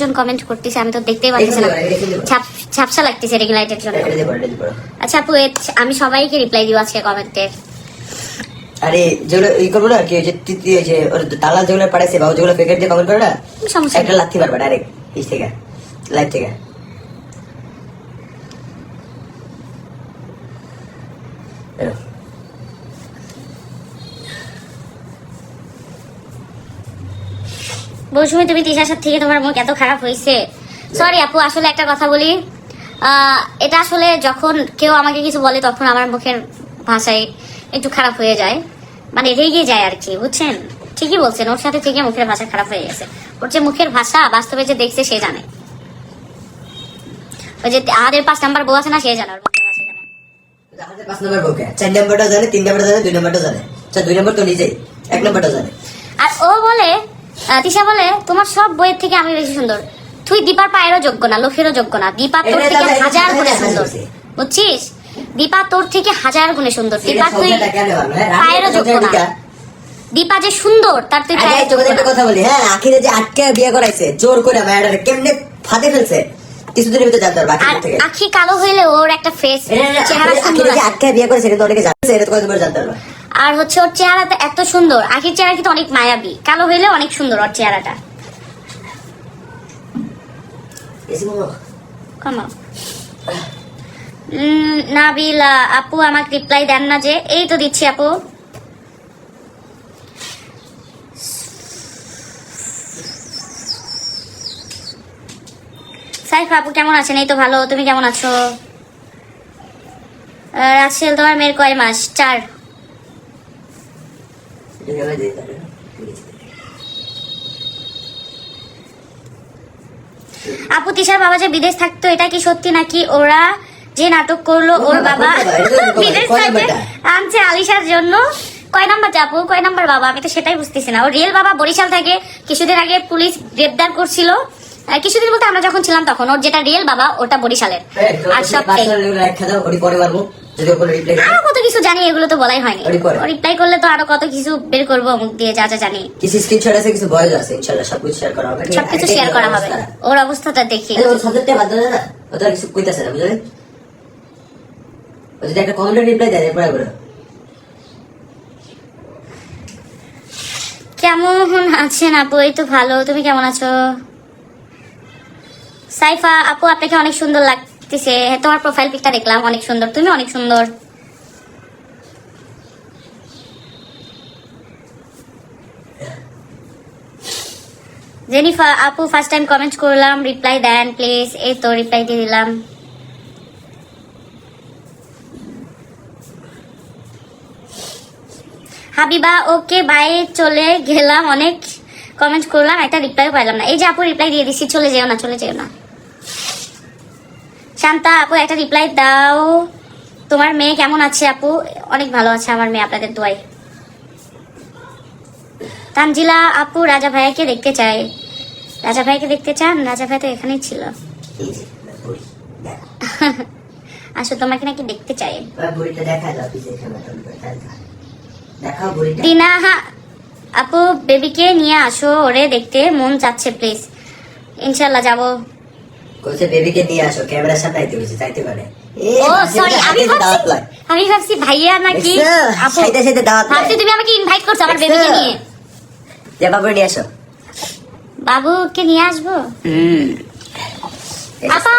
জন comment করতেছে, আমি তো দেখতেই পাচ্ছি না, ঝাপসা লাগতেছে রিং লাইটের জন্য। আচ্ছা আপু, আমি সবাইকে রিপ্লাই দিব আজকে কমেন্টের। আরে যেগুলো ই করবো না, কি যে তালা যেগুলো পাঠাইছে বা যেগুলো প্যাকেট দিয়ে কমেন্ট করে না, একটা লাথি পারবা ডাইরেক্ট ইস থেকে, লাইভ থেকে। বৌসুমি, তুমি তিশার সাথে থেকে তোমার মুখ এত খারাপ হয়েছে? সরি আপু, আসলে একটা কথা বলি, এটা আসলে যখন কেউ আমাকে কিছু বলে তখন আমার মুখের ভাষায় একটু খারাপ হয়ে যায়, মানে রেগে যায় আর কি, বুঝছেন? ঠিকই বলছেন, ওর সাথে থেকে মুখের ভাষা খারাপ হয়ে গেছে। ওর যে মুখের ভাষা বাস্তবে যে দেখছে সে জানে, ওই যে আমাদের 5 নাম্বার বউ আছে না, সে জানে ওর মুখের ভাষা কেমন। আমাদের 5 নাম্বার বউকে 4 নাম্বারটা জানে, 3 নাম্বারটা জানে, 2 নাম্বারটা জানে। আচ্ছা 2 নাম্বার তো নিজেই, 1 নাম্বারটা জানে। আর ও বলে, তিশা বলে তোমার সব বইয়ের থেকে আমি বেশি সুন্দর। তুই দীপার পায়েরও যোগ্য না, লোকেরও যোগ্য না। দীপা তোর থেকে 1000 গুণে সুন্দর, বুঝছিস? দীপা তোর থেকে 1000 গুণে সুন্দর। দীপা তুই পায়েরও যোগ্য না। দীপা যে সুন্দর তার তুই পায়ের যোগ্য না। কথা বলি, হ্যাঁ, আখিরে যে আটকে বিয়ে করাইছে জোর করে, মায়াটারে কেমনে ফাঁদে ফেলছে কিছুদিনের ভিতরে জানতে পারবা। আখি কালো হইলে ওর একটা ফেস, চেহারা সুন্দর আছে। আটকে বিয়ে করেছে কিন্তু অনেকে জানছে, এটা তো কতবার জানতে পারবা। আর হচ্ছে ওর চেহারাটা এত সুন্দর, আখির চেহারা কিন্তু অনেক মায়াবী, কালো হইলে অনেক সুন্দর ওর চেহারাটা। নাবিলা আপু আমাকে রিপ্লাই দেন না যে? এই তো দিচ্ছি আপু। সাইফা আপু কেমন আছেন? এই তো ভালো, তুমি কেমন আছো? রাসেল তোমার মেয়ের কয় মাস? 4। আপু তিশার বাবা যে বিদেশ থাকতো, এটা কি সত্যি নাকি ওরা যে নাটক করলো ওর বাবা বিদেশ থেকে আনছে আলিশার জন্য? কয় নাম্বার আপু, কয় নাম্বার বাবা? আমি তো সেটাই বুঝতেছি না। ওর রিয়েল বাবা বরিশাল থেকে কিছুদিন আগে পুলিশ গ্রেফতার করছিল। কিছুদিন বলতে আমরা যখন ছিলাম তখন। ওর যেটা রিয়েল বাবা ওটা বরিশালের। আর সব আরো কত কিছু জানি, এগুলো তো বলাই হয়নি। রিপ্লাই করলে তো আরো কত কিছু বের করবো মুখ দিয়ে, যা যা জানি। কিছু স্ক্রিনশট আছে, কিছু ভয়েস আছে, ইনশাআল্লাহ সবকিছু শেয়ার করা হবে। সবকিছু শেয়ার করা হবে, ওর অবস্থাটা দেখি। ওর সাবজেক্টে বাদ দেয় না, ও তো কিছু কইতাছে না, বুঝলেন? ও যদি একটা কমেন্টে রিপ্লাই দেয় এরপর বলো কেমন আছেন আপু? এই তো ভালো, তুমি কেমন আছো? সাইফা আপু আপনাকে অনেক সুন্দর লাগতেছে, তোমার প্রোফাইল পিকটা দেখলাম, অনেক সুন্দর, তুমি অনেক সুন্দর। জেনিফা আপু ফার্স্ট টাইম কমেন্ট করলাম, রিপ্লাই দেন প্লিজ। এই তো রিপ্লাই দিয়ে দিলাম। হাবিবা ওকে বাই, চলে গেলাম, অনেক কমেন্ট করলাম, একটা রিপ্লাইও পাইলাম না। এই যে আপু রিপ্লাই দিয়ে দিচ্ছি, চলে যেও না, চলে যেও না। শান্তা আপু একটা রিপ্লাই দাও, তোমার মেয়ে কেমন আছে? আপু অনেক ভালো আছে আমার মেয়ে, আপনাদের দোয়াই। তানজিলা আপু রাজা ভাইয়াকে দেখতে চাই। রাজা ভাইকে দেখতে চান? রাজা ভাই তো এখানেই ছিল। আসো, তোমাকে নাকি দেখতে চাই। দিনা আপু বেবিকে নিয়ে আসো, ওরে দেখতে মন চাচ্ছে, প্লিজ। ইনশাল্লাহ যাবো। কইছে বেবিকে নিয়ে আসো, ক্যামেরার সামনে আইতে বলছে, যাইতে পারে। ও সরি, আমি ভাবছি ভাইয়া নাকি আপু। ভাবছি তুমি আমাকে ইনভাইট করছো আমার বেবিকে নিয়ে। যা বাবু নিয়ে আসো। বাবুকে নিয়ে আসবো। আপা